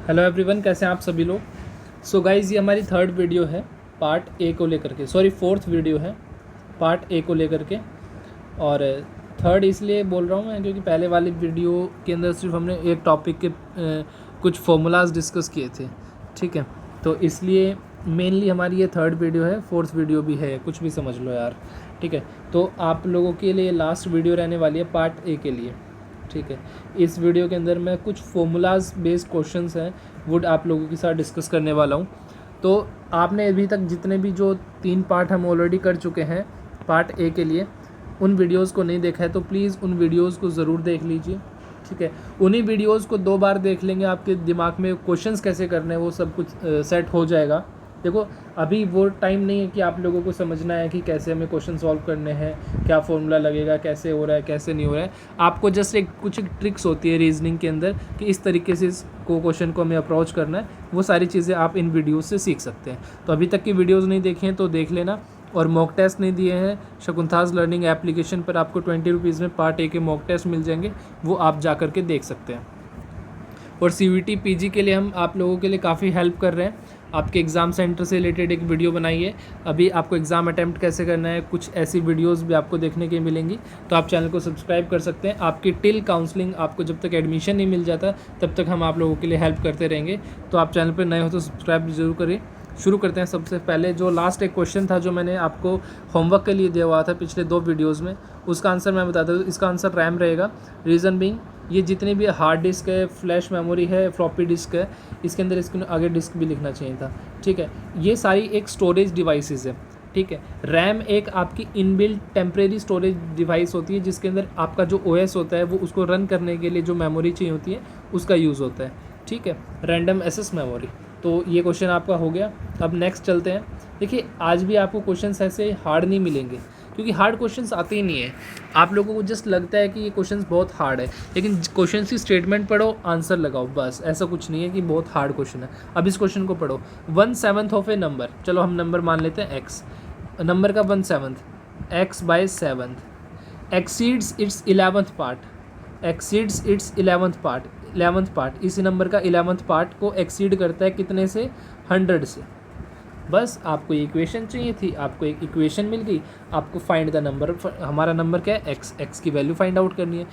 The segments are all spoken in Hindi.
हेलो एवरीवन, कैसे हैं आप सभी लोग। सो गाइज़, ये हमारी थर्ड वीडियो है पार्ट ए को लेकर के, सॉरी फोर्थ वीडियो है पार्ट ए को लेकर के। और थर्ड इसलिए बोल रहा हूँ मैं क्योंकि पहले वाली वीडियो के अंदर सिर्फ हमने एक टॉपिक के कुछ फॉर्मूलाज डिस्कस किए थे, ठीक है। तो इसलिए मेनली हमारी ये थर्ड वीडियो है, फोर्थ वीडियो भी है, कुछ भी समझ लो यार, ठीक है। तो आप लोगों के लिए लास्ट वीडियो रहने वाली है पार्ट ए के लिए, ठीक है। इस वीडियो के अंदर मैं कुछ फॉर्मूलाज बेस्ड क्वेश्चंस हैं वो आप लोगों के साथ डिस्कस करने वाला हूँ। तो आपने अभी तक जितने भी जो 3 पार्ट हम ऑलरेडी कर चुके हैं पार्ट ए के लिए, उन वीडियोस को नहीं देखा है तो प्लीज़ उन वीडियोस को ज़रूर देख लीजिए, ठीक है। उन्हीं वीडियोस को 2 बार देख लेंगे, आपके दिमाग में क्वेश्चंस कैसे करने हैं वो सब कुछ सेट हो जाएगा। देखो, अभी वो टाइम नहीं है कि आप लोगों को समझना है कि कैसे हमें क्वेश्चन सॉल्व करने हैं, क्या फॉर्मूला लगेगा, कैसे हो रहा है, कैसे नहीं हो रहा है। आपको जस्ट कुछ ट्रिक्स होती है रीजनिंग के अंदर कि इस तरीके से इसको क्वेश्चन को हमें अप्रोच करना है, वो सारी चीज़ें आप इन वीडियोज़ से सीख सकते हैं। तो अभी तक की वीडियोज़ नहीं देखी हैं तो देख लेना। और मॉक टेस्ट नहीं दिए हैं, शकुंतलाज लर्निंग एप्लीकेशन पर आपको 20 रुपीज़ में पार्ट ए के मॉक टेस्ट मिल जाएंगे, वो आप जा करके देख सकते हैं। और CVT PG के लिए हम आप लोगों के लिए काफ़ी हेल्प कर रहे हैं। आपके एग्ज़ाम सेंटर से रिलेटेड एक वीडियो बनाई है, अभी आपको एग्ज़ाम अटैम्प्ट कैसे करना है, कुछ ऐसी वीडियोस भी आपको देखने के मिलेंगी। तो आप चैनल को सब्सक्राइब कर सकते हैं। आपकी टिल काउंसलिंग, आपको जब तक एडमिशन नहीं मिल जाता तब तक हम आप लोगों के लिए हेल्प करते रहेंगे। तो आप चैनल पर नए हो तो सब्सक्राइब जरूर करिए। शुरू करते हैं। सबसे पहले जो लास्ट एक क्वेश्चन था जो मैंने आपको होमवर्क के लिए दिया हुआ था पिछले 2 वीडियोज़ में, उसका आंसर मैं बताता हूँ। इसका आंसर रैम रहेगा। रीज़न बीइंग, ये जितनी भी हार्ड डिस्क है, फ्लैश मेमोरी है, फ्लॉपी डिस्क है, इसके अंदर इसके आगे डिस्क भी लिखना चाहिए था, ठीक है। ये सारी एक स्टोरेज डिवाइसेस है, ठीक है। रैम एक आपकी इनबिल्ट टेम्परेरी स्टोरेज डिवाइस होती है जिसके अंदर आपका जो OS होता है वो उसको रन करने के लिए जो मेमोरी चाहिए होती है उसका यूज़ होता है, ठीक है, रैंडम एक्सेस मेमोरी। तो ये क्वेश्चन आपका हो गया। अब नेक्स्ट चलते हैं। देखिए, आज भी आपको क्वेश्चंस ऐसे हार्ड नहीं मिलेंगे क्योंकि हार्ड क्वेश्चंस आते ही नहीं है। आप लोगों को जस्ट लगता है कि ये क्वेश्चंस बहुत हार्ड है, लेकिन क्वेश्चन की स्टेटमेंट पढ़ो, आंसर लगाओ, बस। ऐसा कुछ नहीं है कि बहुत हार्ड क्वेश्चन है। अब इस क्वेश्चन को पढ़ो। 1/7 ऑफ ए नंबर, चलो हम नंबर मान लेते हैं x, नंबर का 1/7, x/7 exceeds its 11th part, exceeds its 11th part, इस नंबर का 11th पार्ट को एक्सीड करता है कितने से? 100 से। बस आपको इक्वेशन चाहिए थी, आपको एक इक्वेशन मिल गई। आपको फाइंड द नंबर, हमारा नंबर क्या है? x की वैल्यू फाइंड आउट करनी है।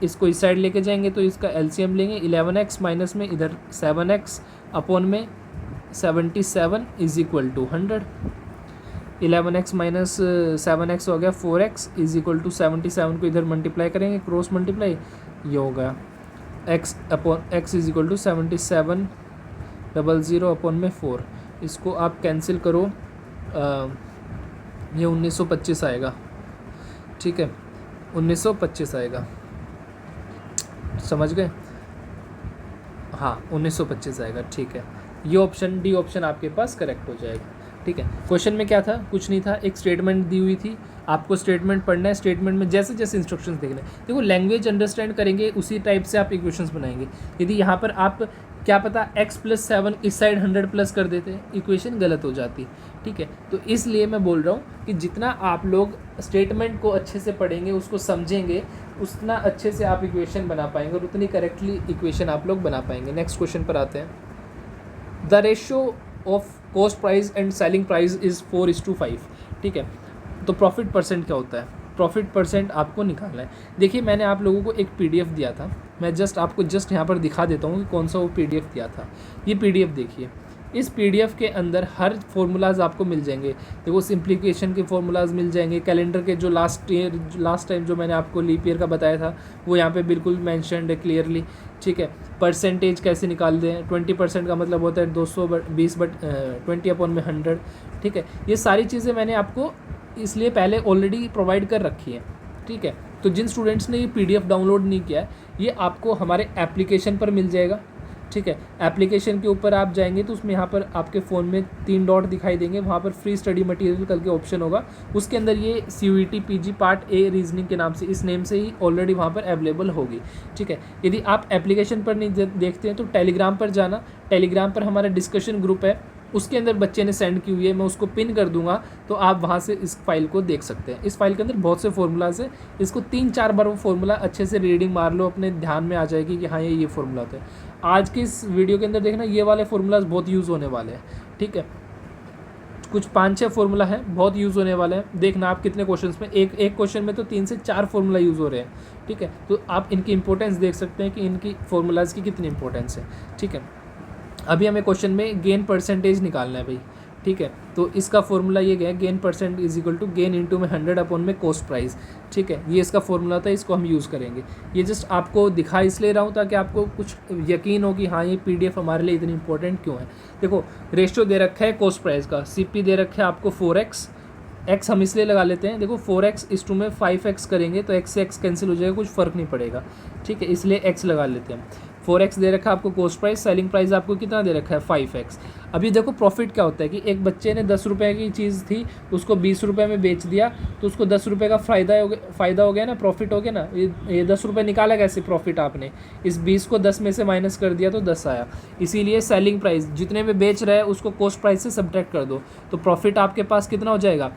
इसको इस साइड लेके जाएंगे तो इसका LCM लेंगे। 11x माइनस में इधर 7x अपॉन में 77 is equal to 100। 11x minus 7x हो गया 4x इज इक्वल टू 77 को इधर मल्टीप्लाई करेंगे, क्रॉस मल्टीप्लाई, ये हो गया x upon x is equal to 7700 upon में 4। इसको आप कैंसिल करो, ये 1925 आएगा, ठीक है, 1925 आएगा, समझ गए? हाँ, 1925 आएगा, ठीक है। ये ऑप्शन डी ऑप्शन आपके पास करेक्ट हो जाएगा, ठीक है। क्वेश्चन में क्या था? कुछ नहीं था, एक स्टेटमेंट दी हुई थी, आपको स्टेटमेंट पढ़ना है। स्टेटमेंट में जैसे जैसे इंस्ट्रक्शंस देखना है, देखो लैंग्वेज अंडरस्टैंड करेंगे उसी टाइप से आप इक्वेशंस बनाएंगे। यदि यहाँ पर आप क्या पता x+7 इस साइड 100+ कर देते, इक्वेशन गलत हो जाती, ठीक है। तो इसलिए मैं बोल रहा हूँ कि जितना आप लोग स्टेटमेंट को अच्छे से पढ़ेंगे, उसको समझेंगे, उतना अच्छे से आप इक्वेशन बना पाएंगे और उतनी करेक्टली इक्वेशन आप लोग बना पाएंगे। नेक्स्ट क्वेश्चन पर आते हैं। The ratio of cost price and selling price is 4:5, ठीक है। तो प्रॉफिट परसेंट क्या होता है? प्रॉफिट परसेंट आपको निकालना है। देखिए, मैंने आप लोगों को एक PDF दिया था, मैं आपको यहाँ पर दिखा देता हूँ कि कौन सा वो PDF दिया था। ये PDF देखिए, इस PDF के अंदर हर फॉर्मूलाज आपको मिल जाएंगे। देखो, सिंप्लीफिकेशन के फॉर्मूलाज मिल जाएंगे, कैलेंडर के जो लास्ट टाइम जो मैंने आपको लीप ईयर का बताया था वो यहाँ पे बिल्कुल मेंशन्ड है क्लियरली, ठीक है। परसेंटेज कैसे निकाल दें, 20% का मतलब होता है 20/100, ठीक है। ये सारी चीज़ें मैंने आपको इसलिए पहले ऑलरेडी प्रोवाइड कर रखी है, ठीक है। तो जिन स्टूडेंट्स ने ये PDF डाउनलोड नहीं किया है, ये आपको हमारे एप्लीकेशन पर मिल जाएगा, ठीक है। एप्लीकेशन के ऊपर आप जाएंगे तो उसमें यहाँ पर आपके फ़ोन में 3 डॉट दिखाई देंगे, वहाँ पर फ्री स्टडी मटेरियल करके ऑप्शन होगा, उसके अंदर ये CVT PG part A reasoning के नाम से, इस नेम से ही ऑलरेडी वहाँ पर अवेलेबल होगी, ठीक है। यदि आप एप्लीकेशन पर नहीं देखते हैं तो टेलीग्राम पर जाना, टेलीग्राम पर हमारा डिस्कशन ग्रुप है, उसके अंदर बच्चे ने सेंड की हुई है, मैं उसको पिन कर दूंगा तो आप वहाँ से इस फाइल को देख सकते हैं। इस फाइल के अंदर बहुत से फॉर्मूलाज है, इसको 3-4 बार वो फॉर्मूला अच्छे से रीडिंग मार लो, अपने ध्यान में आ जाएगी कि हाँ ये फॉर्मूला होता है। आज के इस वीडियो के अंदर देखना ये वाले फार्मूलाज बहुत यूज़ होने वाले हैं, ठीक है। कुछ 5-6 फार्मूला है बहुत यूज़ होने वाले हैं, देखना आप कितने क्वेश्चंस में, एक क्वेश्चन में तो 3 से 4 फार्मूला यूज़ हो रहे हैं, ठीक है। तो आप इनकी इंपॉर्टेंस देख सकते हैं कि इनकी फार्मूलाज की कितनी इंपॉर्टेंस है, ठीक है। अभी हमें क्वेश्चन में गेन परसेंटेज निकालना है भाई, ठीक है। तो इसका फॉर्मूला ये गया, gain percent is equal to gain into में 100 अपॉन में कॉस्ट प्राइस, ठीक है। ये इसका फॉर्मूला था, इसको हम यूज़ करेंगे। ये जस्ट आपको दिखा इसलिए रहा हूँ ताकि आपको कुछ यकीन हो कि हाँ ये पीडीएफ हमारे लिए इतनी इंपॉर्टेंट क्यों है। देखो रेशियो दे रखा है कॉस्ट प्राइस का, सीपी दे रखा है आपको 4x, एक्स हम इसलिए लगा लेते हैं, देखो 4x में 5x करेंगे तो x से x कैंसिल हो जाएगा, कुछ फ़र्क नहीं पड़ेगा, ठीक है, इसलिए x लगा लेते हैं। 4x दे रखा है आपको कॉस्ट प्राइस, सेलिंग प्राइस आपको कितना दे रखा है 5x। अभी देखो प्रॉफिट क्या होता है कि एक बच्चे ने 10 रुपये की चीज़ थी उसको 20 रुपये में बेच दिया तो उसको 10 रुपये का फ़ायदा हो गया ना, प्रॉफिट हो गया ना। ये 10 रुपये निकाला कैसे प्रॉफिट, आपने इस 20 को 10 में से माइनस कर दिया तो 10 आया। इसीलिए सेलिंग प्राइस जितने में बेच रहा है उसको कॉस्ट प्राइस से सब्ट्रैक्ट कर दो तो प्रॉफिट आपके पास कितना हो जाएगा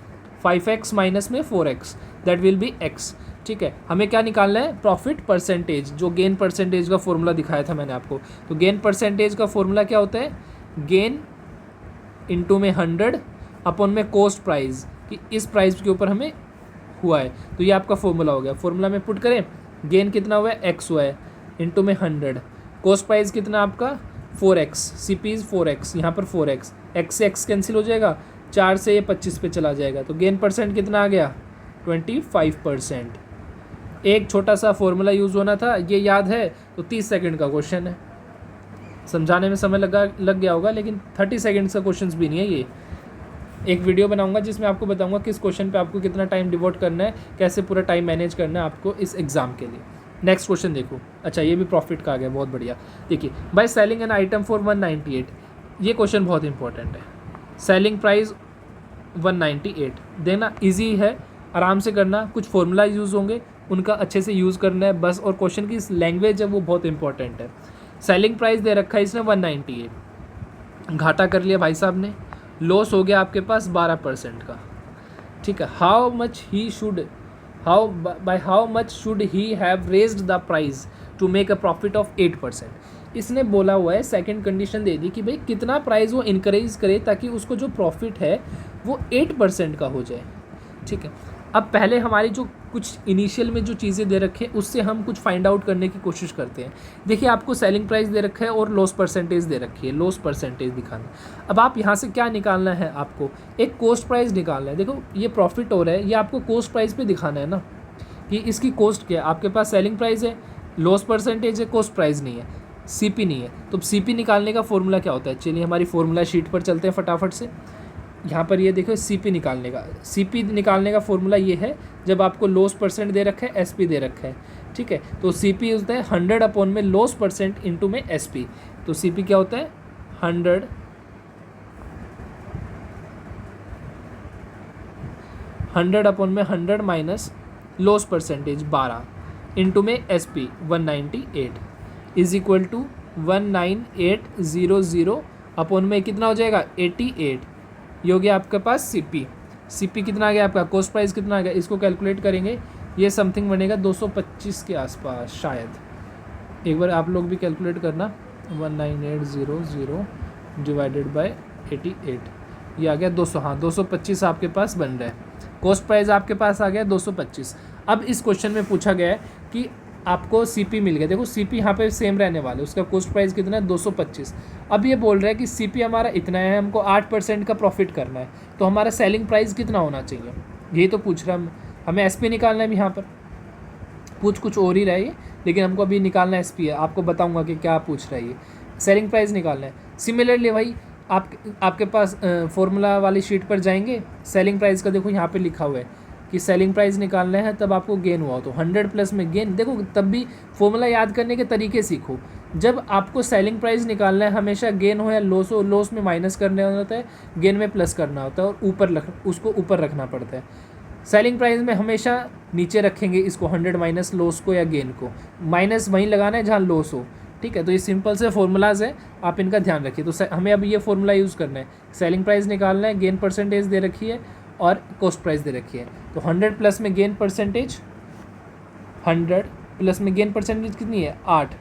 5x माइनस में 4x, that will be x, ठीक है। हमें क्या निकालना है प्रॉफिट परसेंटेज, जो गेन परसेंटेज का फॉर्मूला दिखाया था मैंने आपको। तो गेन परसेंटेज का फॉर्मूला क्या होता है, गेन इंटू में 100 अपॉन में कॉस्ट प्राइस, कि इस प्राइस के ऊपर हमें हुआ है, तो ये आपका फॉर्मूला हो गया। फॉर्मूला में पुट करें, गेन कितना हुआ है x हुआ है इंटू में 100, कॉस्ट प्राइस कितना आपका 4x, C P is 4x, यहाँ पर 4x, x से x कैंसिल हो जाएगा, 4 से ये 25 पे चला जाएगा, तो गेन परसेंट कितना आ गया 25%। एक छोटा सा फॉर्मूला यूज़ होना था, ये याद है तो 30 सेकंड का क्वेश्चन है, समझाने में समय लग गया होगा, लेकिन 30 सेकंड्स का क्वेश्चन भी नहीं है ये। एक वीडियो बनाऊंगा जिसमें आपको बताऊंगा किस क्वेश्चन पे आपको कितना टाइम डिवोट करना है, कैसे पूरा टाइम मैनेज करना है आपको इस एग्ज़ाम के लिए। नेक्स्ट क्वेश्चन देखो, अच्छा ये भी प्रॉफिट का आ गया, बहुत बढ़िया। देखिए by selling an item for 198, ये क्वेश्चन बहुत इंपॉर्टेंट है। सेलिंग प्राइस 198 देना, ईजी है, आराम से करना, कुछ फॉर्मूला यूज़ होंगे उनका अच्छे से यूज़ करना है बस, और क्वेश्चन की लैंग्वेज है वो बहुत इंपॉर्टेंट है। सेलिंग प्राइस दे रखा है इसने 198, घाटा कर लिया भाई साहब ने, लॉस हो गया आपके पास 12% का, ठीक है। How much should he have raised the price to make a profit of 8%। इसने बोला हुआ है, सेकंड कंडीशन दे दी कि भाई कितना प्राइस वो इनकरेज करे ताकि उसको जो प्रॉफिट है वो 8% का हो जाए, ठीक है। अब पहले हमारी जो कुछ इनिशियल में जो चीज़ें दे रखे हैं उससे हम कुछ फाइंड आउट करने की कोशिश करते हैं। देखिए आपको सेलिंग प्राइस दे रखा है और लॉस परसेंटेज दे रखी है, लॉस परसेंटेज दिखाना। अब आप यहाँ से क्या निकालना है, आपको एक कॉस्ट प्राइस निकालना है। देखो ये प्रॉफिट हो रहा है, ये आपको कॉस्ट प्राइस पे दिखाना है ना कि इसकी कॉस्ट क्या है। आपके पास सेलिंग प्राइस है, लॉस परसेंटेज है, कॉस्ट प्राइस नहीं है, सीपी नहीं है। तो सीपी निकालने का फॉर्मूला क्या होता है, चलिए हमारी फॉर्मूला शीट पर चलते हैं फटाफट से। यहाँ पर ये देखो सीपी निकालने का फॉर्मूला ये है, जब आपको लॉस परसेंट दे रखा है, एसपी दे रखा है, ठीक है। तो सीपी होता है 100 अपॉन में लॉस परसेंट इंटू में एसपी। तो सीपी क्या होता है 100 अपॉन में 100 माइनस लॉस परसेंटेज 12 इंटू में SP 198 is equal to 19800 upon में कितना हो जाएगा 88। ये हो गया आपके पास सीपी कितना आ गया आपका, कॉस्ट प्राइस कितना आ गया, इसको कैलकुलेट करेंगे, ये समथिंग बनेगा 225 के आसपास शायद। एक बार आप लोग भी कैलकुलेट करना, 19800 डिवाइडेड बाय 88, ये आ गया 200, हाँ 225 आपके पास बन रहा है। कॉस्ट प्राइस आपके पास आ गया 225। अब इस क्वेश्चन में पूछा गया है कि आपको सीपी मिल गया, देखो सीपी यहाँ पे सेम रहने वाले, उसका कॉस्ट प्राइस कितना है 225। अब ये बोल रहा है कि सीपी हमारा इतना है, हमको 8% का प्रॉफिट करना है, तो हमारा सेलिंग प्राइस कितना होना चाहिए, यही तो पूछ रहा है हमें। एसपी निकालना है, यहाँ पर पूछ कुछ और ही रहा है, लेकिन हमको अभी निकालना एसपी है, आपको बताऊँगा कि क्या पूछ रहा है ये। सेलिंग प्राइस निकालना है। सिमिलरली भाई आपके पास फॉर्मूला वाली शीट पर जाएंगे, सेलिंग प्राइस का देखो यहाँ पर लिखा हुआ है कि सेलिंग प्राइस निकालना है, तब आपको गेन हुआ तो 100 प्लस में गेन। देखो तब भी फॉर्मूला याद करने के तरीके सीखो। जब आपको सेलिंग प्राइस निकालना है, हमेशा गेन हो या लॉस हो, लॉस में माइनस करना होता है, गेन में प्लस करना होता है, और उसको ऊपर रखना पड़ता है। सेलिंग प्राइस में हमेशा नीचे रखेंगे इसको 100 माइनस लॉस को या गेन को, माइनस वहीं लगाना है जहाँ लॉस हो, ठीक है। तो ये सिंपल से फॉर्मूलाज है, आप इनका ध्यान रखिए। तो हमें अब ये फॉर्मूला यूज़ करना है, सेलिंग प्राइस निकालना है, गेन परसेंटेज दे रखी है और कॉस्ट प्राइस दे रखी है। तो 100 प्लस में गेन परसेंटेज, 100 प्लस में गेन परसेंटेज कितनी है 8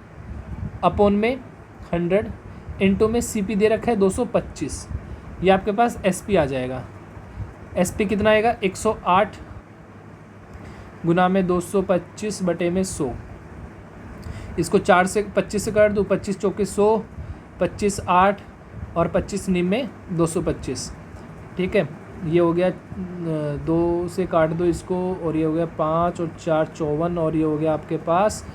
अपॉन में 100 इंटू में CP दे रखा है 225, ये आपके पास SP आ जाएगा। SP कितना आएगा 108 गुना में 225 बटे में 100। इसको 4 से 25 से काट दूँ, 25 चौके 100, 25 8 और 25 निम में 225। ठीक है, ये हो गया 2 से काट दो इसको, और ये हो गया 5 और 4 54, और ये हो गया आपके पास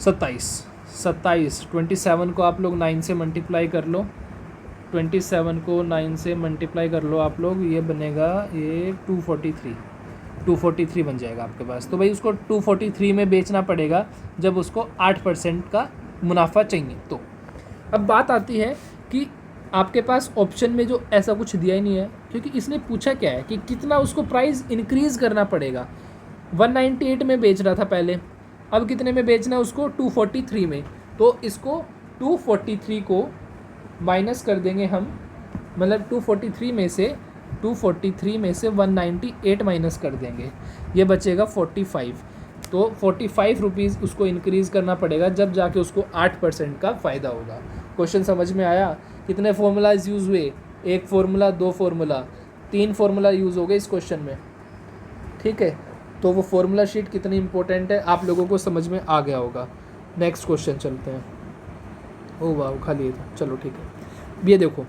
27। 27 को आप लोग 9 से मल्टीप्लाई कर लो, 27 को 9 से मल्टीप्लाई कर लो आप लोग, ये बनेगा ये 243 बन जाएगा आपके पास। तो भाई उसको 243 में बेचना पड़ेगा जब उसको 8% का मुनाफा चाहिए। तो अब बात आती है कि आपके पास ऑप्शन में जो ऐसा कुछ दिया ही नहीं है, क्योंकि इसने पूछा क्या है कि कितना उसको प्राइस इंक्रीज़ करना पड़ेगा। 198 में बेच रहा था पहले, अब कितने में बेचना है उसको 243 में। तो इसको 243 को माइनस कर देंगे हम, मतलब 243 में से 198 माइनस कर देंगे, ये बचेगा 45। तो 45 रुपीज़ उसको इंक्रीज़ करना पड़ेगा जब जाके उसको 8% का फ़ायदा होगा। क्वेश्चन समझ में आया? कितने फॉर्मूलाज यूज़ हुए? 1 फार्मूला, 2 फार्मूला, 3 फार्मूला यूज़ हो गए इस क्वेश्चन में। ठीक है, तो वो फार्मूला शीट कितनी इंपॉर्टेंट है आप लोगों को समझ में आ गया होगा। नेक्स्ट क्वेश्चन चलते हैं। ओ वाह, खाली है, चलो ठीक है। ये देखो,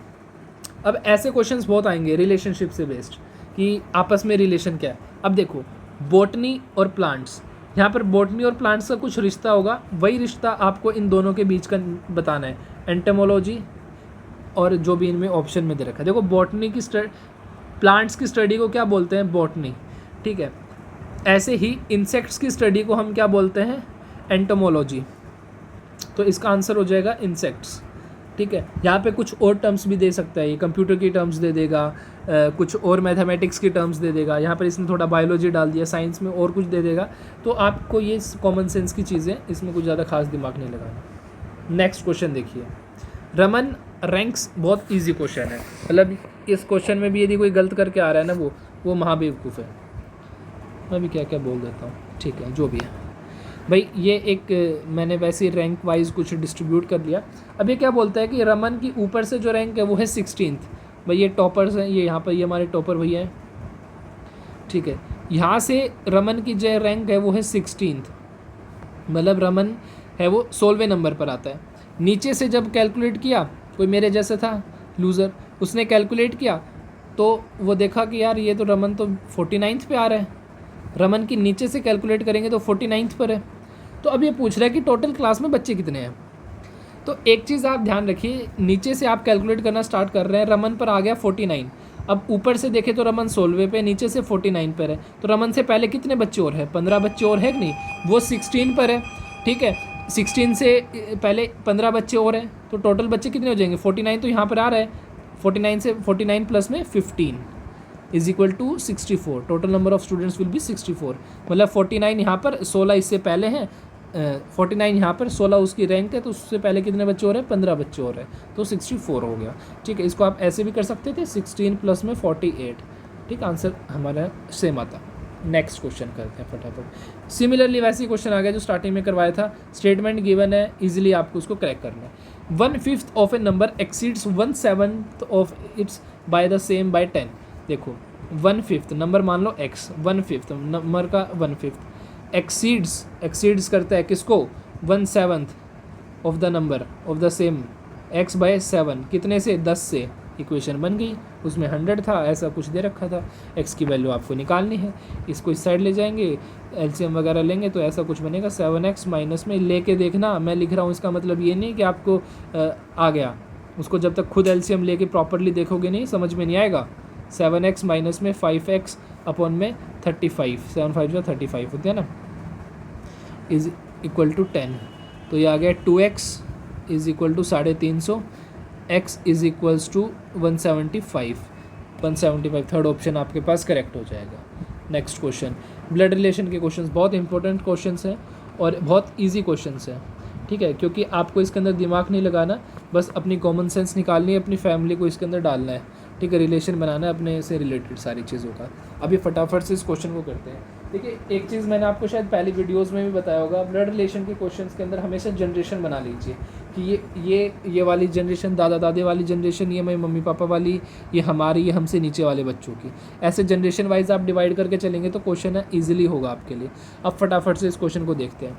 अब ऐसे क्वेश्चंस बहुत आएंगे रिलेशनशिप से बेस्ड कि आपस में रिलेशन क्या है। अब देखो, बॉटनी और प्लांट्स, यहाँ पर बॉटनी और प्लांट्स का कुछ रिश्ता होगा, वही रिश्ता आपको इन दोनों के बीच का बताना है। एंटोमोलॉजी और जो भी इनमें ऑप्शन में दे रखा है। देखो, बॉटनी की प्लांट्स की स्टडी को क्या बोलते हैं? बॉटनी। ठीक है, ऐसे ही इंसेक्ट्स की स्टडी को हम क्या बोलते हैं? एंटोमोलॉजी। तो इसका आंसर हो जाएगा इंसेक्ट्स। ठीक है, यहाँ पे कुछ और टर्म्स भी दे सकता है, ये कंप्यूटर की टर्म्स दे देगा, कुछ और मैथमेटिक्स की टर्म्स दे देगा, यहाँ पर इसने थोड़ा बायोलॉजी डाल दिया, साइंस में और कुछ दे देगा। तो आपको ये कॉमन सेंस की चीज़ें, इसमें कुछ ज़्यादा खास दिमाग नहीं लगाना। नेक्स्ट क्वेश्चन देखिए, रमन रैंक्स, बहुत ईजी क्वेश्चन है, मतलब इस क्वेश्चन में भी यदि कोई गलत करके आ रहा है ना वो महाबेवकूफ़ है। मैं भी क्या क्या बोल देता हूँ, ठीक है, जो भी है भाई। ये एक मैंने वैसे रैंक वाइज कुछ डिस्ट्रीब्यूट कर लिया। अब ये क्या बोलता है कि रमन की ऊपर से जो रैंक है वो है 16th। भाई ये टॉपर्स हैं, ये यहाँ पर ये हमारे टॉपर भैया हैं। ठीक है, यहाँ से रमन की जो रैंक है वो है 16th, मतलब रमन है वो 16वें नंबर पर आता है। नीचे से जब कैलकुलेट किया, कोई मेरे जैसे था लूज़र, उसने कैलकुलेट किया तो वो देखा कि यार ये तो रमन तो 49th पे आ रहा है। रमन की नीचे से कैलकुलेट करेंगे तो 49th पर है। तो अब ये पूछ रहा है कि टोटल क्लास में बच्चे कितने हैं। तो एक चीज़ आप ध्यान रखिए, नीचे से आप कैलकुलेट करना स्टार्ट कर रहे हैं, रमन पर आ गया 49। अब ऊपर से देखें तो रमन 16वें पे, नीचे से 49 पर है। तो रमन से पहले कितने बच्चे और हैं? 15 बच्चे और है कि नहीं? वो 16 पर है। ठीक है, 16 से पहले 15 बच्चे और हैं, तो टोटल बच्चे कितने हो जाएंगे? 49 तो यहाँ पर आ रहा है, 49 से 49 प्लस में 15 is equal to 64। Total number of students will be 64। मतलब 49 यहाँ पर, 16 इससे पहले हैं, 49 यहाँ पर, 16 उसकी रैंक है, तो उससे पहले कितने बच्चे और हैं? 15 बच्चे और हैं, तो 64 हो गया। ठीक है, इसको आप ऐसे भी कर सकते थे, 16 प्लस में 48। ठीक, आंसर हमारा सेम आता। नेक्स्ट क्वेश्चन करते हैं फटाफट। सिमिलरली वैसे क्वेश्चन आ गया जो स्टार्टिंग में करवाया था। स्टेटमेंट गिवन है, इजीली आपको उसको क्रैक करना है। 1/5 of a number exceeds 1/7 of its by the same by 10। देखो, 1/5 नंबर मान लो x, 1/5 नंबर का 1/5 एक्सीड्स करता है किसको? 1/7 of the number of the same x by 7, कितने से? 10 से। इक्वेशन बन गई, उसमें 100 था, ऐसा कुछ दे रखा था, x की वैल्यू आपको निकालनी है। इसको इस साइड ले जाएंगे, एलसीएम वगैरह लेंगे तो ऐसा कुछ बनेगा। 7x माइनस में लेके देखना, मैं लिख रहा हूँ, इसका मतलब ये नहीं कि आपको आ गया, उसको जब तक खुद एलसीएम लेके प्रॉपरली देखोगे नहीं समझ में नहीं आएगा। 7x माइनस में 5x अपॉन में 35, 7 5 35 होते हैं ना, इज इक्वल टू 10। तो ये आ गया 2x is equal to 350, x is equals to 175। Third option आपके पास करेक्ट हो जाएगा। नेक्स्ट क्वेश्चन, ब्लड रिलेशन के क्वेश्चंस बहुत इंपॉर्टेंट क्वेश्चंस हैं और बहुत इजी क्वेश्चंस हैं। ठीक है, क्योंकि आपको इसके अंदर दिमाग नहीं लगाना, बस अपनी कॉमन सेंस निकालनी है, अपनी फैमिली को इसके अंदर डालना है। ठीक है, रिलेशन बनाना है अपने से रिलेटेड सारी चीज़ों का। अभी फटाफट से इस क्वेश्चन को करते हैं। देखिए, एक चीज़ मैंने आपको शायद पहली वीडियोस में भी बताया होगा, ब्लड रिलेशन के क्वेश्चंस के अंदर हमेशा जनरेशन बना लीजिए कि ये वाली जनरेशन, दादा दादी वाली जनरेशन, ये मेरे मम्मी पापा वाली, ये हमारी, ये हमसे नीचे वाले बच्चों की, ऐसे जनरेशन वाइज आप डिवाइड करके चलेंगे तो क्वेश्चन है ईजिली होगा आपके लिए। अब फटाफट से इस क्वेश्चन को देखते हैं।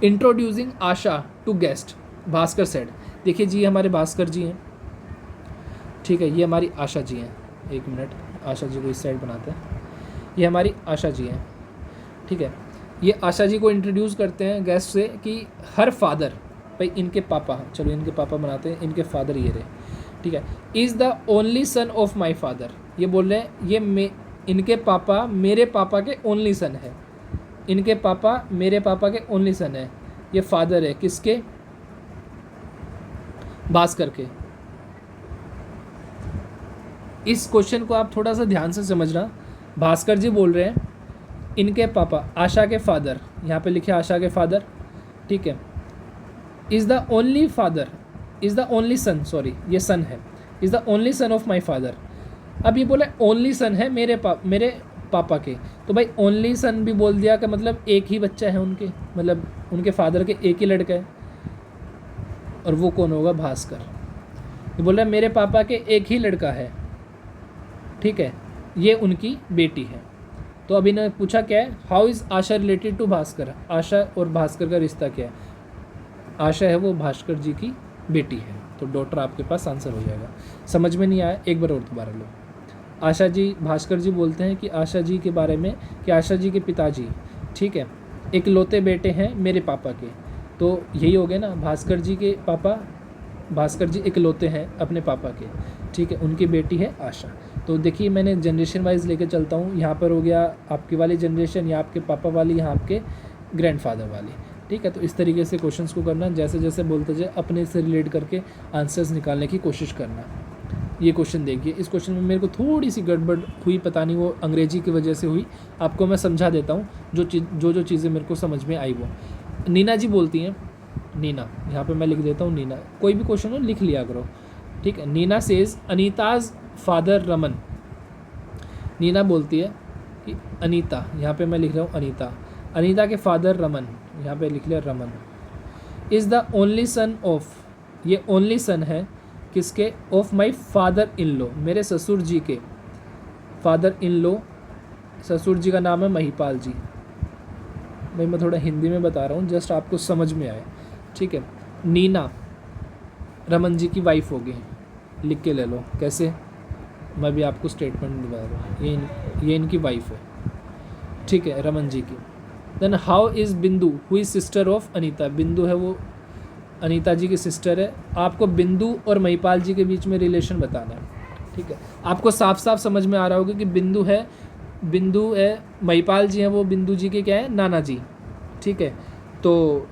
Introducing Asha to guest, Bhaskar said. देखिए जी, हमारे भास्कर जी हैं, ठीक है, ये हमारी आशा जी हैं। एक मिनट, आशा जी को इस साइड बनाते हैं। ये हमारी आशा जी हैं, ठीक है। ये आशा जी को इंट्रोड्यूस करते हैं गेस्ट से कि हर फादर, भाई इनके पापा, चलो इनके पापा बनाते हैं, इनके फादर ये रहे, ठीक है। Is the only son of my father, ये बोल रहे हैं ये इनके पापा मेरे पापा के ओनली सन है। इनके पापा मेरे पापा के ओनली सन है। ये फादर है किसके? भास्कर के। इस क्वेश्चन को आप थोड़ा सा ध्यान से समझना। भास्कर जी बोल रहे हैं इनके पापा, आशा के फादर, यहाँ पे लिखे आशा के फादर, ठीक है। Is the only father, is the only son, sorry ये सन है, is the only son of my father. अब ये बोला ओनली सन है मेरे पापा के, तो भाई ओनली सन भी बोल दिया कि मतलब एक ही बच्चा है उनके, मतलब उनके फादर के एक ही लड़का है, और वो कौन होगा? भास्कर। ये बोल रहा है मेरे पापा के एक ही लड़का है, ठीक है, ये उनकी बेटी है। तो अभी ने पूछा क्या है, how is Asha related to Bhaskar, Asha और भास्कर का रिश्ता क्या है? आशा है वो भास्कर जी की बेटी है, तो डॉटर आपके पास आंसर हो जाएगा। समझ में नहीं आया, एक बार और दोबारा लो। आशा जी, भास्कर जी बोलते हैं कि आशा जी के बारे में कि आशा जी के पिताजी, ठीक है, इकलौते बेटे हैं मेरे पापा के, तो यही हो गया ना, भास्कर जी के पापा, भास्कर जी इकलौते हैं अपने पापा के, ठीक है, उनकी बेटी है आशा। तो देखिए मैंने जनरेशन वाइज लेके चलता हूँ, यहाँ पर हो गया आपकी वाली जनरेशन, यहाँ आपके पापा वाली, यहाँ आपके ग्रैंडफादर वाली, ठीक है। तो इस तरीके से क्वेश्चंस को करना, जैसे जैसे बोलते जाए अपने से रिलेट करके आंसर्स निकालने की कोशिश करना। ये क्वेश्चन देखिए, इस क्वेश्चन में मेरे को थोड़ी सी गड़बड़ हुई, पता नहीं वो अंग्रेजी की वजह से हुई, आपको मैं समझा देता हूँ जो चीज़ें मेरे को समझ में आई। वो नीना जी बोलती हैं, नीना, यहाँ पे मैं लिख देता हूँ नीना, कोई भी क्वेश्चन हो लिख लिया करो, ठीक है। नीना सेज अनीताज फादर रमन, नीना बोलती है कि अनीता, यहाँ पे मैं लिख रहा हूँ अनीता, अनीता के फादर रमन, यहाँ पे लिख लिया Raman, is the only son of, ये ओनली सन है किसके? Of my father in law, मेरे ससुर जी के फादर इन लॉ। ससुर जी का नाम है महिपाल जी। भाई मैं थोड़ा हिंदी में बता रहा हूँ, जस्ट आपको समझ में आए, ठीक है। नीना रमन जी की वाइफ होगी, लिख के ले लो। कैसे? मैं भी आपको स्टेटमेंट दिखा रहा हूँ, ये इनकी वाइफ है, ठीक है, रमन जी की। देन हाउ इज़ बिंदु who is sister of Anita, बिंदु है वो अनीता जी की सिस्टर है। आपको बिंदु और महिपाल जी के बीच में रिलेशन बताना है, ठीक है। आपको साफ साफ समझ में आ रहा होगा कि बिंदु है, महिपाल जी हैं वो बिंदु जी के क्या है? नाना जी, ठीक है। तो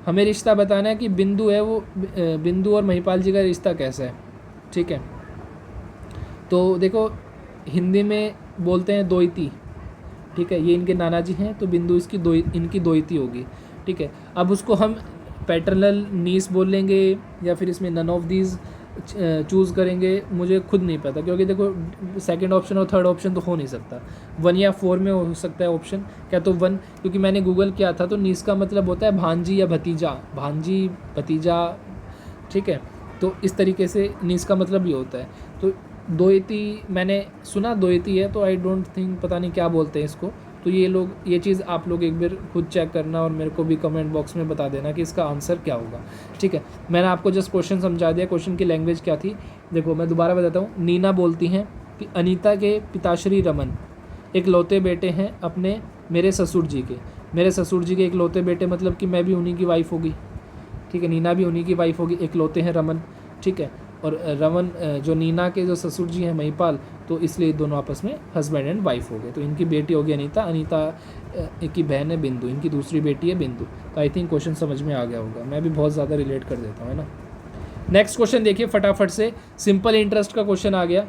हमें रिश्ता बताना है कि बिंदु है वो, बिंदु और महिपाल जी का रिश्ता कैसा है, ठीक है। तो देखो हिंदी में बोलते हैं दोइती, ठीक है, ये इनके नाना जी हैं, तो बिंदु इनकी दोइती होगी, ठीक है। अब उसको हम पैटर्नल नीस बोल लेंगे या फिर इसमें नन ऑफ दीज चूज़ करेंगे, मुझे खुद नहीं पता, क्योंकि देखो सेकंड ऑप्शन और थर्ड ऑप्शन तो हो नहीं सकता, 1 या 4 में हो सकता है ऑप्शन, क्या तो 1, क्योंकि मैंने गूगल किया था, तो नीस का मतलब होता है भांजी या भतीजा, भांजी भतीजा, ठीक है। तो इस तरीके से नीस का मतलब ये होता है। तो दोइती मैंने सुना दोइती है, तो आई डोंट थिंक, पता नहीं क्या बोलते हैं इसको। तो ये चीज़ आप लोग एक बार खुद चेक करना और मेरे को भी कमेंट बॉक्स में बता देना कि इसका आंसर क्या होगा, ठीक है। मैंने आपको जस्ट क्वेश्चन समझा दिया, क्वेश्चन की लैंग्वेज क्या थी। देखो मैं दोबारा बताता हूँ। नीना बोलती हैं कि अनीता के पिताश्री रमन इकलौते बेटे हैं अपने मेरे ससुर जी के, मेरे ससुर जी के इकलौते बेटे, मतलब कि मैं भी उन्हीं की वाइफ होगी, ठीक है, नीना भी उन्हीं की वाइफ होगी, इकलौते हैं रमन, ठीक है। और रमन जो नीना के जो ससुर जी हैं महिपाल, तो इसलिए दोनों आपस में हस्बैंड एंड वाइफ हो गए। तो इनकी बेटी होगी अनीता, अनीता की बहन है बिंदु, इनकी दूसरी बेटी है बिंदु। तो आई थिंक क्वेश्चन समझ में आ गया होगा, मैं भी बहुत ज़्यादा रिलेट कर देता हूँ, है ना। नेक्स्ट क्वेश्चन देखिए फटाफट से, सिंपल इंटरेस्ट का क्वेश्चन आ गया।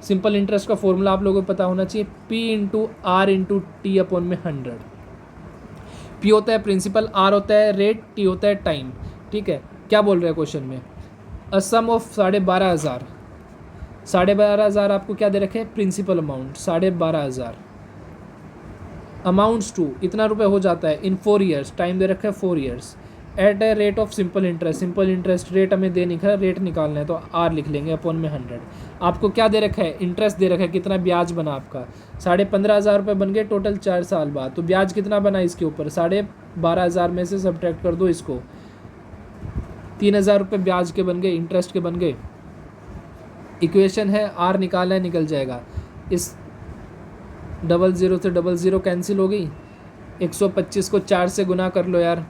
सिंपल इंटरेस्ट का फॉर्मूला आप लोगों को पता होना चाहिए, P/R/T/100। P होता है प्रिंसिपल, R होता है रेट, T होता है टाइम, ठीक है। क्या बोल रहे हैं क्वेश्चन में? अ सम ऑफ 12,500, 12,500 आपको क्या दे रखे हैं? प्रिंसिपल अमाउंट 12,500, अमाउंट्स टू इतना रुपए हो जाता है इन 4 ईयर्स, टाइम दे रखा है 4 years, at a rate of simple interest, simple interest rate हमें दे नहीं, रेट निकालना है तो आर लिख लेंगे अपॉन में 100। आपको क्या दे रखा है, इंटरेस्ट दे रखा है, कितना ब्याज बना आपका 15,500 रुपये बन गए टोटल 4 साल बाद। तो ब्याज कितना बना इसके ऊपर, 12,500 में से सब्ट्रैक्ट कर दो इसको, 3,000 रुपये ब्याज के बन गए, इंटरेस्ट के बन गए। इक्वेशन है आर निकालना है, निकल जाएगा। इस 00 से 00 कैंसिल हो गई, 125 को 4 से गुना कर लो यार,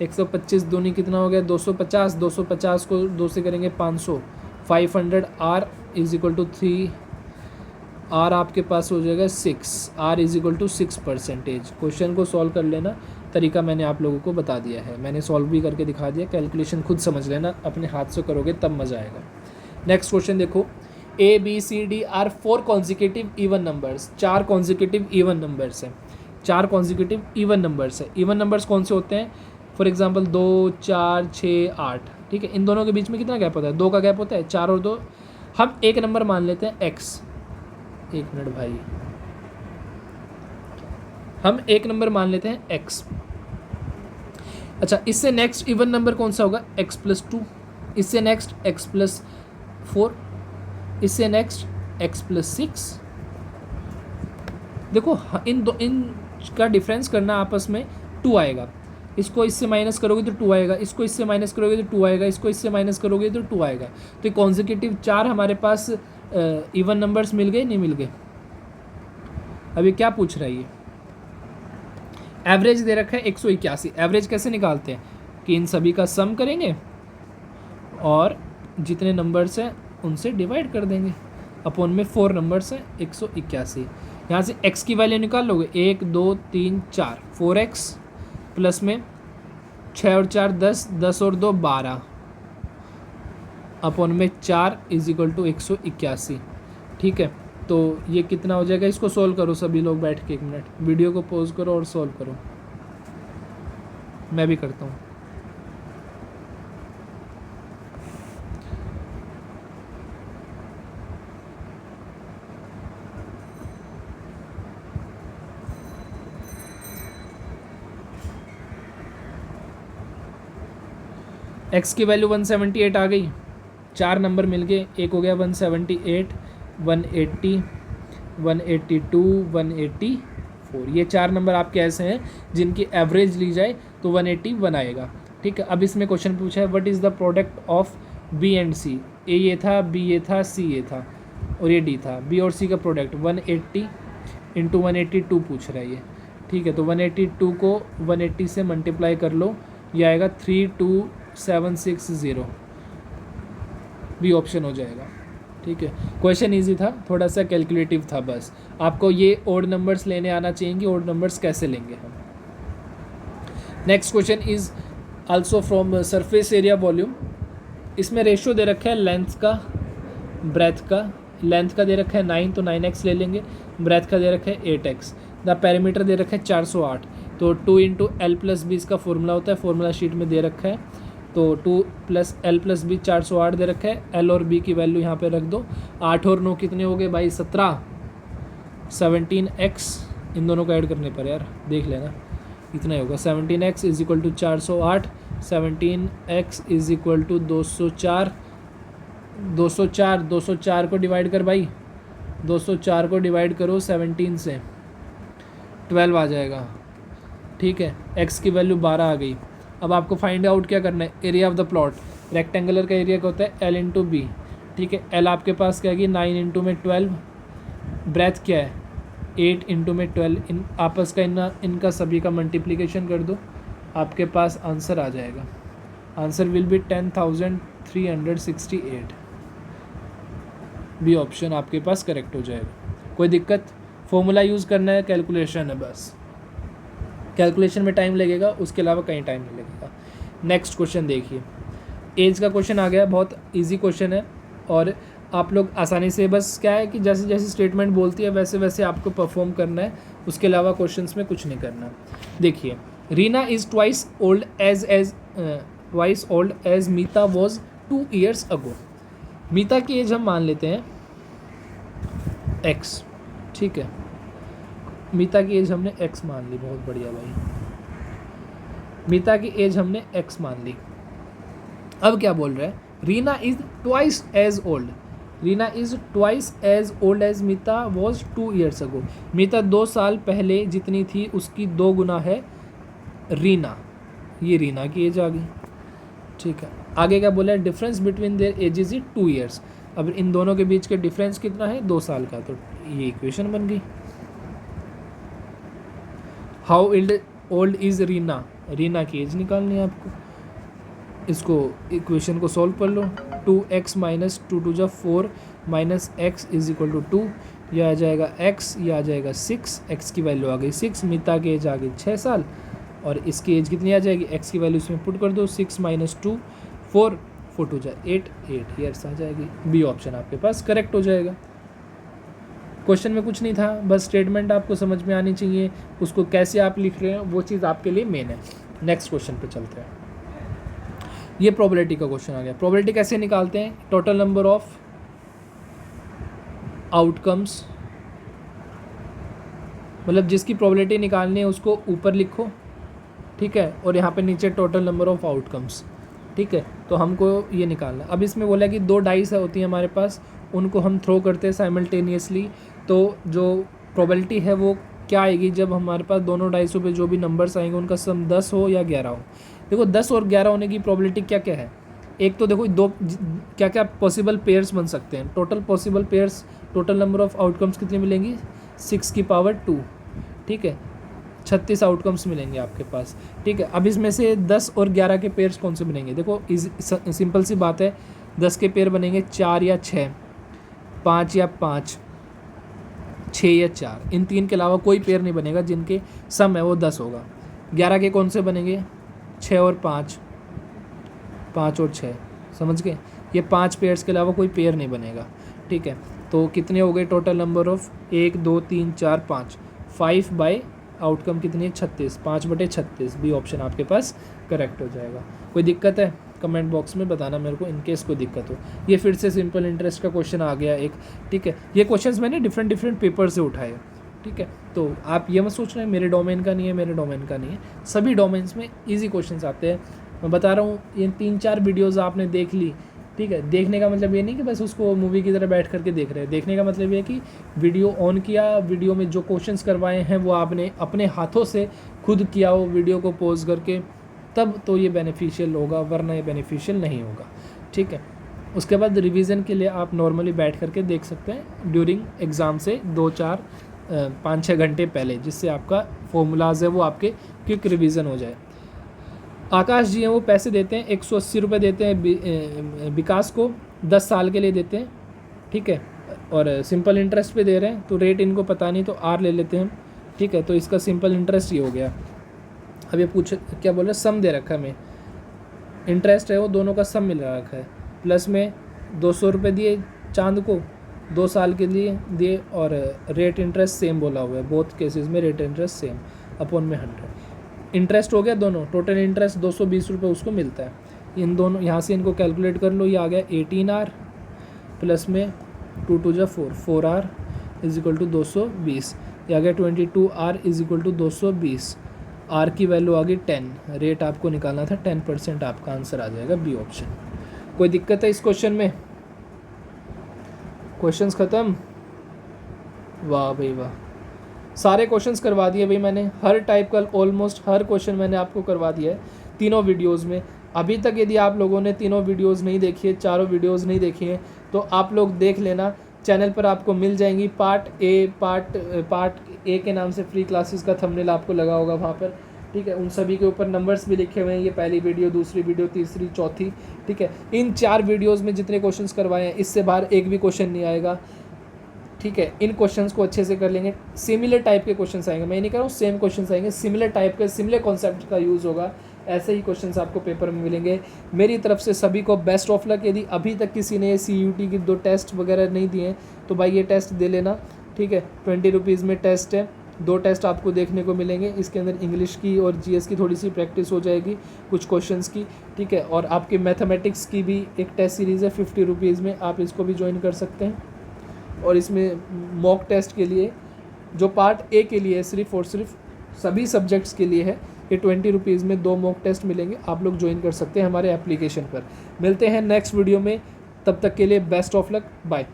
125 दूनी कितना हो गया 250, 250 को 2 से करेंगे 500, 500 R is equal to 3, R आपके पास हो जाएगा 6, R is equal to 6%। Question को सॉल्व कर लेना, तरीका मैंने आप लोगों को बता दिया है, मैंने सॉल्व भी करके दिखा दिया, कैलकुलेशन खुद समझ लेना, अपने हाथ से करोगे तब मज़ा आएगा। नेक्स्ट क्वेश्चन देखो, A B C D are 4 consecutive even numbers, 4 consecutive even numbers हैं, 4 कॉन्जिक्यूटिव इवन नंबर्स है। इवन नंबर्स कौन से होते हैं, फॉर एग्जांपल 2, 4, 6, 8, ठीक है। इन दोनों के बीच में कितना गैप होता है, 2 का गैप होता है, 4 और 2। हम एक नंबर मान लेते हैं x, एक मिनट भाई, हम एक नंबर मान लेते हैं x। अच्छा, इससे नेक्स्ट इवन नंबर कौन सा होगा, x+2, इससे नेक्स्ट x+4, इससे नेक्स्ट x+6। देखो इन का डिफरेंस करना आपस में 2 आएगा, इसको इससे माइनस करोगे तो 2 आएगा, इसको इससे माइनस करोगे तो 2 आएगा, इसको इससे माइनस करोगे तो 2 आएगा। तो कॉन्जिक्यूटिव 4 हमारे पास इवन नंबर्स मिल गए, नहीं मिल गए। अभी क्या पूछ रहा है ये, एवरेज दे रखा है 181। एवरेज कैसे निकालते हैं कि इन सभी का सम करेंगे और जितने नंबर्स हैं उनसे डिवाइड कर देंगे, अपॉन में 4 नंबर्स हैं 181। यहाँ से x की वैल्यू निकाल लोगे, 1 2 3 4, 4x प्लस में 6 और 4 10, 10 और 2 12, अपॉन में 4 इज इक्वल टू 181। ठीक है, तो ये कितना हो जाएगा, इसको सोल्व करो सभी लोग बैठ के, 1 मिनट वीडियो को पॉज करो और सोल्व करो, मैं भी करता हूँ। x की वैल्यू 178 आ गई, 4 नंबर मिल गए, एक हो गया 178, 180, 182, 184। ये 4 नंबर आपके ऐसे हैं जिनकी एवरेज ली जाए तो 181 आएगा। ठीक है, अब इसमें क्वेश्चन पूछा है what is the product of B and C. A ये था, बी ये था, सी ये था और ये डी था। बी और सी का प्रोडक्ट 180 इंटू 182 पूछ रहा है ये। ठीक है, तो 182 को 180 से मल्टीप्लाई कर लो, ये आएगा 32760, बी ऑप्शन हो जाएगा। ठीक है, क्वेश्चन इजी था, थोड़ा सा कैलकुलेटिव था, बस आपको ये ओड नंबर्स लेने आना चाहिए कि ओड नंबर्स कैसे लेंगे हम। Next question is also from surface area volume. इसमें रेशियो दे रखा है लेंथ का ब्रेथ का, लेंथ का दे रखा है 9 तो 9x ले लेंगे, ब्रेथ का दे रखा है 8x, द पैरामीटर दे रखा है 408, तो 2 इंटू एल प्लस बी इसका फॉर्मूला होता है, फॉर्मूला शीट में दे रखा है, तो 2 प्लस एल प्लस बी 408 दे रखा है। एल और बी की वैल्यू यहाँ पे रख दो, 8 और 9 कितने हो गए भाई 17, 17x, इन दोनों को ऐड करने पर यार देख लेना इतना ही होगा, 17x is equal to 408, 17x is equal to 204, 204 को डिवाइड कर भाई, 204 को डिवाइड करो 17 से, 12 आ जाएगा। ठीक है, x की वैल्यू 12 आ गई। अब आपको फाइंड आउट क्या करना है, area of the plot. Rectangular का एरिया क्या होता है, l इंटू बी। ठीक है, l आपके पास क्या है 9 इंटू में 12, ब्रेथ क्या है 8 इंटू में 12, इन आपस का इनका सभी का मल्टीप्लिकेशन कर दो, आपके पास आंसर आ जाएगा। Answer will be 10,368, B option आपके पास करेक्ट हो जाएगा। कोई दिक्कत, फॉर्मूला यूज़ करना है, कैलकुलेशन है बस, कैलकुलेशन में टाइम लगेगा, उसके अलावा कहीं टाइम नहीं लगेगा। नेक्स्ट क्वेश्चन देखिए, एज का क्वेश्चन आ गया, बहुत इजी क्वेश्चन है और आप लोग आसानी से, बस क्या है कि जैसे जैसे स्टेटमेंट बोलती है वैसे वैसे आपको परफॉर्म करना है, उसके अलावा क्वेश्चंस में कुछ नहीं करना। देखिए, Reena is twice old as Meeta was 2 years ago. Meeta की एज हम मान लेते हैं x। ठीक है, मीता की एज हमने x मान ली, बहुत बढ़िया भाई। मीता की एज हमने x मान ली। अब क्या बोल रहा है, Reena is twice as old, Reena is twice as old as Meeta was 2 years ago. Meeta 2 साल पहले जितनी थी उसकी 2 गुना है रीना, ये रीना की एज आ गई। ठीक है, आगे क्या बोला है, difference between their edges is 2 years। अब इन दोनों के बीच के डिफरेंस कितना है, 2 साल का, तो ये इक्वेशन बन गई। How old is Reena, Reena की एज निकालनी है आपको। इसको इक्वेशन को सॉल्व कर लो, 2x माइनस 2 2 जा 4 minus x is equal to 2, यह आ जाएगा x, यह आ जाएगा 6, x की वैल्यू आ गई 6, मीता की एज आ गई 6 साल, और इसकी एज कितनी आ जाएगी, x की वैल्यू इसमें पुट कर दो, 6 माइनस 2 4 4 2 जा 8 ईयर्स आ जाएगी। बी ऑप्शन आपके पास करेक्ट हो जाएगा। क्वेश्चन में कुछ नहीं था, बस स्टेटमेंट आपको समझ में आनी चाहिए, उसको कैसे आप लिख रहे हैं वो चीज़ आपके लिए मेन है। नेक्स्ट क्वेश्चन पे चलते हैं। ये प्रोबेबिलिटी का क्वेश्चन आ गया। प्रोबेबिलिटी कैसे निकालते हैं, टोटल नंबर ऑफ आउटकम्स, मतलब जिसकी प्रोबेबिलिटी निकालनी है उसको ऊपर लिखो, ठीक है, और यहाँ पे नीचे टोटल नंबर ऑफ आउटकम्स, ठीक है। तो हमको ये निकालना। अब इसमें बोला कि 2 डाइस होती हैं हमारे पास, उनको हम थ्रो करते हैं साइमल्टेनियसली, तो जो प्रोबेबिलिटी है वो क्या आएगी, जब हमारे पास दोनों डाइसों पे जो भी नंबर्स आएंगे उनका सम 10 हो या 11 हो। देखो 10 और 11 होने की प्रोबेबिलिटी क्या क्या है, एक तो देखो दो क्या क्या पॉसिबल पेयर्स बन सकते हैं, total possible pairs, total number of outcomes कितनी मिलेंगी, 6 की पावर 2, ठीक है, 36 आउटकम्स मिलेंगे आपके पास, ठीक है। अब इसमें से 10 और 11 के पेयर्स कौन से बनेंगे, देखो सिंपल सी बात है, 10 के पेयर बनेंगे 4 या 6, 5 या 5, 6 या 4, इन 3 के अलावा कोई पेयर नहीं बनेगा जिनके सम है वो 10 होगा। 11 के कौन से बनेंगे, 6 और 5, 5 और 6, समझ गए, ये 5 पेयर्स के अलावा कोई पेयर नहीं बनेगा, ठीक है। तो कितने हो गए total number of, 1 2 3 4 5, 5 by outcome कितनी है, 36, 5/36, बी ऑप्शन आपके पास करेक्ट हो जाएगा। कोई दिक्कत है कमेंट बॉक्स में बताना मेरे को, इनकेस कोई दिक्कत हो। ये फिर से सिंपल इंटरेस्ट का क्वेश्चन आ गया एक, ठीक है। ये क्वेश्चंस मैंने डिफरेंट पेपर से उठाए, ठीक है। तो आप ये मत सोच रहे हैं मेरे डोमेन का नहीं है, मेरे डोमेन का नहीं है, सभी डोमेन्स में ईजी क्वेश्चंस आते हैं। मैं बता रहा हूँ, ये 3-4 वीडियोज़ आपने देख ली, ठीक है। देखने का मतलब ये नहीं कि बस उसको मूवी की तरह बैठ करके देख रहे हैं, देखने का मतलब ये है कि वीडियो ऑन किया, वीडियो में जो क्वेश्चंस करवाए हैं वो आपने अपने हाथों से खुद किया हो, वीडियो को पॉज करके, तब तो ये बेनिफिशियल होगा, वरना ये बेनिफिशियल नहीं होगा, ठीक है। उसके बाद रिवीजन के लिए आप नॉर्मली बैठ करके देख सकते हैं ड्यूरिंग एग्ज़ाम से 2-4-5-6 घंटे पहले, जिससे आपका फॉर्मूलाज है वो आपके क्विक रिवीजन हो जाए। आकाश जी हैं वो पैसे देते हैं, 180 रुपये देते हैं विकास को, 10 साल के लिए देते हैं, ठीक है, और सिंपल इंटरेस्ट पे दे रहे हैं, तो रेट इनको पता नहीं, तो आर ले लेते हैं, ठीक है। तो इसका सिंपल इंटरेस्ट ये हो गया। अब ये पूछ क्या बोल रहे हैं, सम दे रखा है, में इंटरेस्ट है वो दोनों का सम मिल रखा है, प्लस में 200 रुपये दिए चांद को, 2 साल के लिए दिए, और रेट इंटरेस्ट सेम बोला हुआ है, बोथ केसेस में रेट इंटरेस्ट सेम अपॉन में 100। इंटरेस्ट हो गया दोनों, टोटल इंटरेस्ट 220 रुपये उसको मिलता है। इन दोनों यहाँ से इनको कैलकुलेट कर लो, ये आ गया 18R प्लस में 2 2 जा 4, 4R इज इक्वल टू 220, ये आ गया 22R is equal to 220, R की वैल्यू आ गई 10, रेट आपको निकालना था 10%, आपका आंसर आ जाएगा बी ऑप्शन। कोई दिक्कत है इस क्वेश्चन में, क्वेश्चंस ख़त्म, वाह भाई वाह, सारे क्वेश्चंस करवा दिए भाई मैंने, हर टाइप का ऑलमोस्ट हर क्वेश्चन मैंने आपको करवा दिया है तीनों वीडियोस में। अभी तक यदि आप लोगों ने तीनों वीडियोस नहीं देखी है, चारों वीडियोस नहीं देखी हैं, तो आप लोग देख लेना, चैनल पर आपको मिल जाएंगी। पार्ट ए के नाम से फ्री क्लासेस का थंबनेल आपको लगा होगा वहाँ पर, ठीक है। उन सभी के ऊपर नंबर्स भी लिखे हुए हैं, ये पहली वीडियो, दूसरी वीडियो, तीसरी, चौथी, ठीक है। इन 4 वीडियोज़ में जितने क्वेश्चंस करवाए हैं, इससे बाहर एक भी क्वेश्चन नहीं आएगा, ठीक है। इन क्वेश्चंस को अच्छे से कर लेंगे, सिमिलर टाइप के क्वेश्चंस आएंगे, मैं नहीं कह रहा हूँ सेम क्वेश्चंस आएंगे, सिमिलर टाइप के, सिमिलर कॉन्सेप्ट का यूज़ होगा, ऐसे ही क्वेश्चंस आपको पेपर में मिलेंगे। मेरी तरफ से सभी को बेस्ट ऑफ लक। यदि अभी तक किसी ने CUT की 2 टेस्ट वगैरह नहीं दिए तो भाई ये टेस्ट दे लेना, ठीक है। 20 रुपीज़ में टेस्ट है, 2 टेस्ट आपको देखने को मिलेंगे, इसके अंदर इंग्लिश की और GS की थोड़ी सी प्रैक्टिस हो जाएगी, कुछ क्वेश्चंस की, ठीक है। और आपके मैथमेटिक्स की भी एक टेस्ट सीरीज़ है 50 रुपीज़ में, आप इसको भी ज्वाइन कर सकते हैं। और इसमें मॉक टेस्ट के लिए जो पार्ट ए के लिए सिर्फ और सिर्फ सभी सब्जेक्ट्स के लिए है, ये 20 रुपीज़ में 2 मॉक टेस्ट मिलेंगे, आप लोग ज्वाइन कर सकते हैं हमारे एप्लीकेशन पर। मिलते हैं नेक्स्ट वीडियो में, तब तक के लिए बेस्ट ऑफ लक, बाय।